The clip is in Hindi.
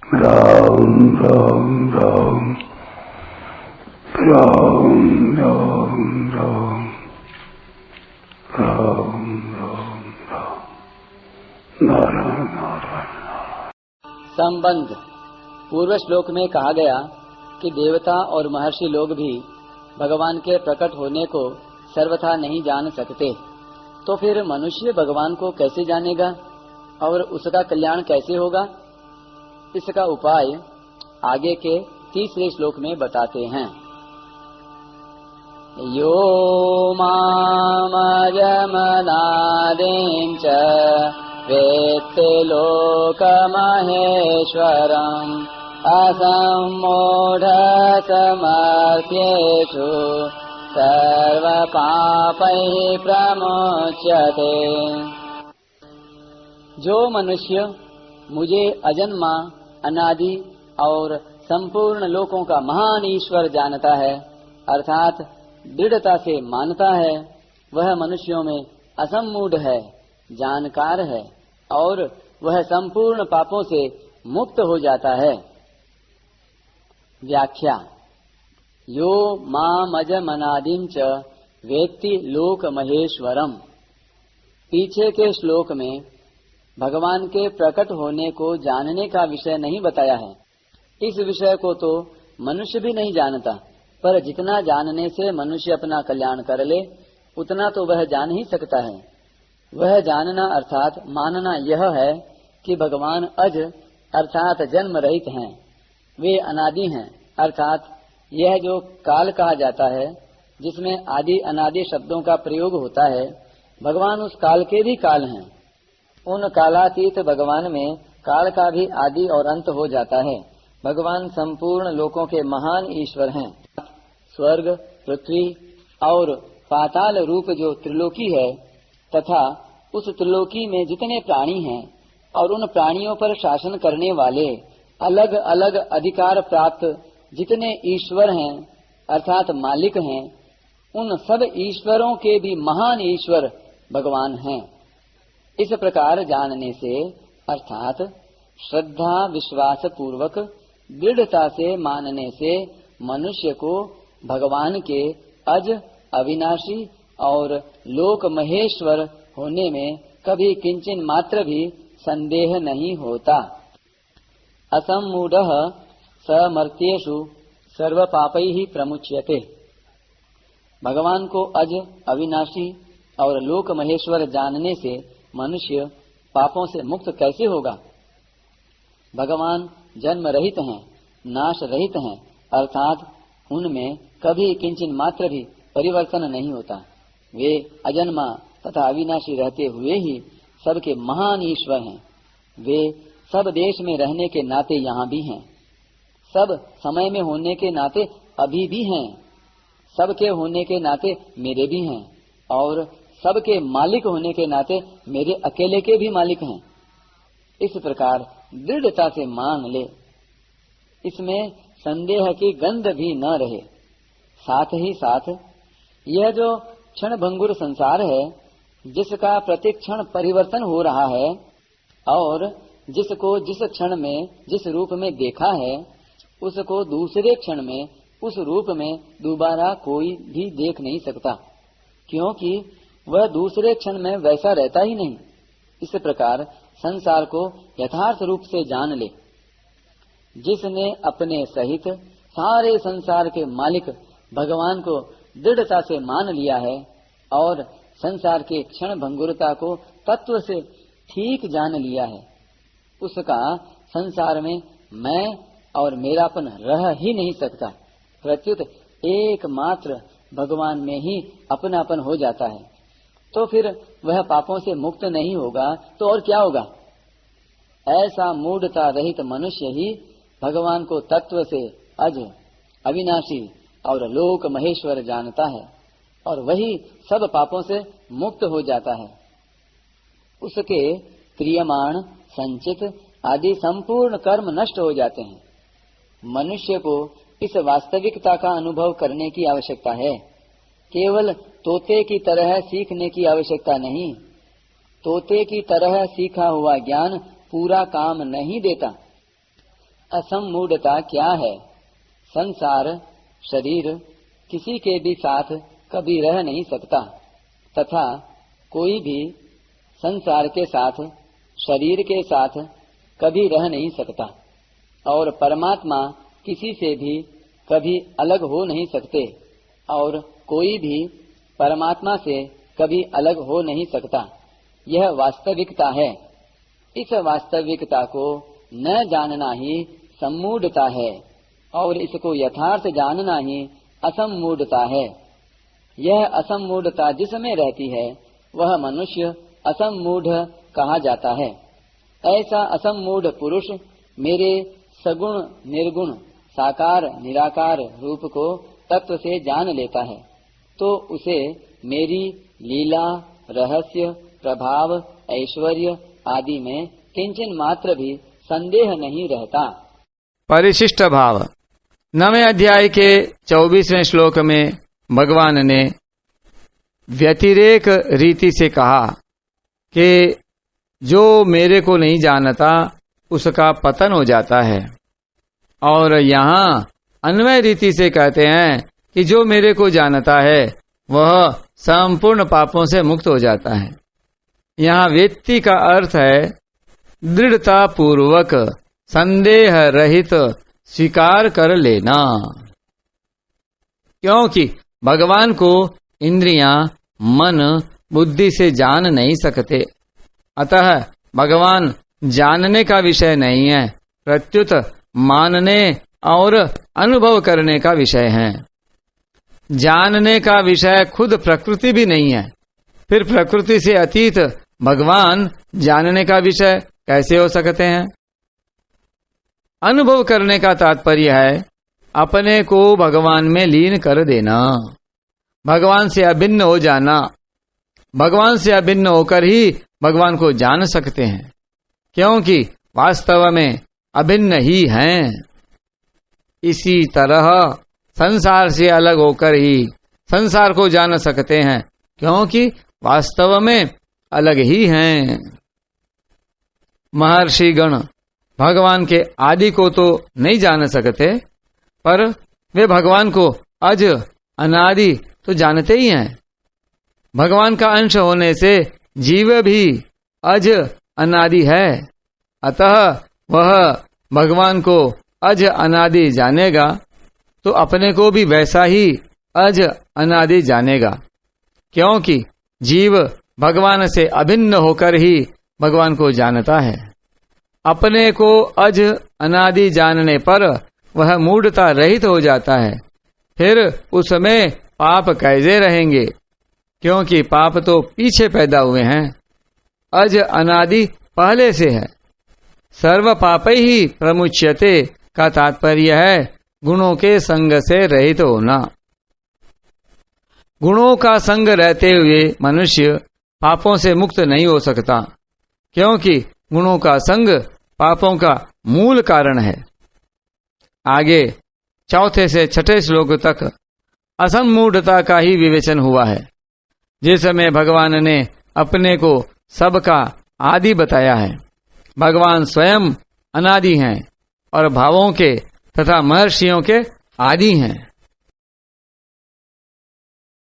राम राम राम राम राम राम राम राम राम नारायण नारायण। संबंध। पूर्व श्लोक में कहा गया कि देवता और महर्षि लोग भी भगवान के प्रकट होने को सर्वथा नहीं जान सकते, तो फिर मनुष्य भगवान को कैसे जानेगा और उसका कल्याण कैसे होगा? इसका उपाय आगे के तीसरे श्लोक में बताते हैं। यो मामजमनादिं च वेत्ति लोकमहेश्वरम् असम्मूढसमर्थ्येषु सर्वपापैः प्रमुच्यते। जो मनुष्य मुझे अजन्मा, अनादि और संपूर्ण लोकों का महान ईश्वर जानता है, अर्थात दृढ़ता से मानता है, वह मनुष्यों में असम्मूढ़ है, जानकार है और वह संपूर्ण पापों से मुक्त हो जाता है। व्याख्या। यो मामजमनादिं च वेत्ति लोक महेश्वरम। पीछे के श्लोक में भगवान के प्रकट होने को जानने का विषय नहीं बताया है। इस विषय को तो मनुष्य भी नहीं जानता, पर जितना जानने से मनुष्य अपना कल्याण कर ले उतना तो वह जान ही सकता है। वह जानना अर्थात मानना यह है कि भगवान अज अर्थात जन्म रहित हैं, वे अनादि हैं, अर्थात यह जो काल कहा जाता है जिसमें आदि अनादि शब्दों का प्रयोग होता है, भगवान उस काल के भी काल हैं। उन कालातीत भगवान में काल का भी आदि और अंत हो जाता है। भगवान संपूर्ण लोकों के महान ईश्वर हैं। स्वर्ग, पृथ्वी और पाताल रूप जो त्रिलोकी है तथा उस त्रिलोकी में जितने प्राणी हैं और उन प्राणियों पर शासन करने वाले अलग अलग अधिकार प्राप्त जितने ईश्वर हैं अर्थात मालिक हैं, उन सब ईश्वरों के भी महान ईश्वर भगवान हैं। इस प्रकार जानने से अर्थात श्रद्धा विश्वास पूर्वक दृढ़ता से मानने से मनुष्य को भगवान के अज, अविनाशी और लोक महेश्वर होने में कभी किंचिन मात्र भी संदेह नहीं होता। असम्मूढ़ः समर्थ्येषु सर्व पापैः प्रमुच्यते। भगवान को अज, अविनाशी और लोक महेश्वर जानने से मनुष्य पापों से मुक्त कैसे होगा? भगवान जन्म रहित हैं, नाश रहित हैं, अर्थात उनमें कभी किंचिन मात्र भी परिवर्तन नहीं होता। वे अजन्मा तथा अविनाशी रहते हुए ही सबके महान ईश्वर हैं। वे सब देश में रहने के नाते यहाँ भी हैं, सब समय में होने के नाते अभी भी हैं, सबके होने के नाते मेरे भी हैं और सबके मालिक होने के नाते मेरे अकेले के भी मालिक हैं। इस प्रकार दृढ़ता से मान ले, इसमें संदेह की गंध भी न रहे। साथ ही साथ यह जो क्षण भंगुर संसार है, जिसका प्रतिक्षण परिवर्तन हो रहा है और जिसको जिस क्षण में जिस रूप में देखा है उसको दूसरे क्षण में उस रूप में दोबारा कोई भी देख नहीं सकता, क्योंकि वह दूसरे क्षण में वैसा रहता ही नहीं। इस प्रकार संसार को यथार्थ रूप से जान ले। जिसने अपने सहित सारे संसार के मालिक भगवान को दृढ़ता से मान लिया है और संसार के क्षण भंगुरता को तत्व से ठीक जान लिया है, उसका संसार में मैं और मेरापन रह ही नहीं सकता। प्रत्युत एकमात्र भगवान में ही अपनापन हो जाता है। तो फिर वह पापों से मुक्त नहीं होगा तो और क्या होगा? ऐसा मूढ़ता रहित मनुष्य ही भगवान को तत्व से अज, अविनाशी और लोक महेश्वर जानता है और वही सब पापों से मुक्त हो जाता है। उसके क्रियमाण, संचित आदि संपूर्ण कर्म नष्ट हो जाते हैं। मनुष्य को इस वास्तविकता का अनुभव करने की आवश्यकता है। केवल तोते की तरह सीखने की आवश्यकता नहीं। तोते की तरह सीखा हुआ ज्ञान पूरा काम नहीं देता। असम्मूढ़ता क्या है? संसार शरीर किसी के भी साथ कभी रह नहीं सकता तथा कोई भी संसार के साथ शरीर के साथ कभी रह नहीं सकता और परमात्मा किसी से भी कभी अलग हो नहीं सकते और कोई भी परमात्मा से कभी अलग हो नहीं सकता। यह वास्तविकता है। इस वास्तविकता को न जानना ही सम्मूढ़ता है और इसको यथार्थ जानना ही असम्मूढ़ता है। यह असम्मूढ़ता जिसमें रहती है वह मनुष्य असम्मूढ़ कहा जाता है। ऐसा असम्मूढ़ पुरुष मेरे सगुण निर्गुण साकार निराकार रूप को तत्व से जान लेता है तो उसे मेरी लीला रहस्य प्रभाव ऐश्वर्य आदि में किंचन मात्र भी संदेह नहीं रहता। परिशिष्ट भाव 9वें अध्याय के 24वें श्लोक में भगवान ने व्यतिरेक रीति से कहा कि जो मेरे को नहीं जानता उसका पतन हो जाता है और यहाँ अन्वय रीति से कहते हैं कि जो मेरे को जानता है वह संपूर्ण पापों से मुक्त हो जाता है। यहाँ वेत्ति का अर्थ है दृढ़ता पूर्वक संदेह रहित स्वीकार कर लेना, क्योंकि भगवान को इंद्रियां मन बुद्धि से जान नहीं सकते। अतः भगवान जानने का विषय नहीं है, प्रत्युत मानने और अनुभव करने का विषय है। जानने का विषय खुद प्रकृति भी नहीं है, फिर प्रकृति से अतीत भगवान जानने का विषय कैसे हो सकते हैं? अनुभव करने का तात्पर्य है अपने को भगवान में लीन कर देना, भगवान से अभिन्न हो जाना। भगवान से अभिन्न होकर ही भगवान को जान सकते हैं, क्योंकि वास्तव में अभिन्न ही हैं। इसी तरह संसार से अलग होकर ही संसार को जान सकते हैं, क्योंकि वास्तव में अलग ही हैं। महर्षि गण भगवान के आदि को तो नहीं जान सकते, पर वे भगवान को अज अनादि तो जानते ही हैं। भगवान का अंश होने से जीव भी अज अनादि है, अतः वह भगवान को अज अनादि जानेगा तो अपने को भी वैसा ही अज अनादि जानेगा, क्योंकि जीव भगवान से अभिन्न होकर ही भगवान को जानता है। अपने को अज अनादि जानने पर वह मूढ़ता रहित हो जाता है। फिर उसमें पाप कैसे रहेंगे, क्योंकि पाप तो पीछे पैदा हुए हैं, अज अनादि पहले से है। सर्व पाप ही प्रमुच्यते का तात्पर्य है गुणों के संग से रहित होना। गुणों का संग रहते हुए मनुष्य पापों से मुक्त नहीं हो सकता, क्योंकि गुणों का संग पापों का मूल कारण है। आगे 4 से 6 श्लोक तक असम्मूढ़ता का ही विवेचन हुआ है, जिसमें भगवान ने अपने को सबका आदि बताया है। भगवान स्वयं अनादि हैं और भावों के तथा महर्षियों के आदि हैं।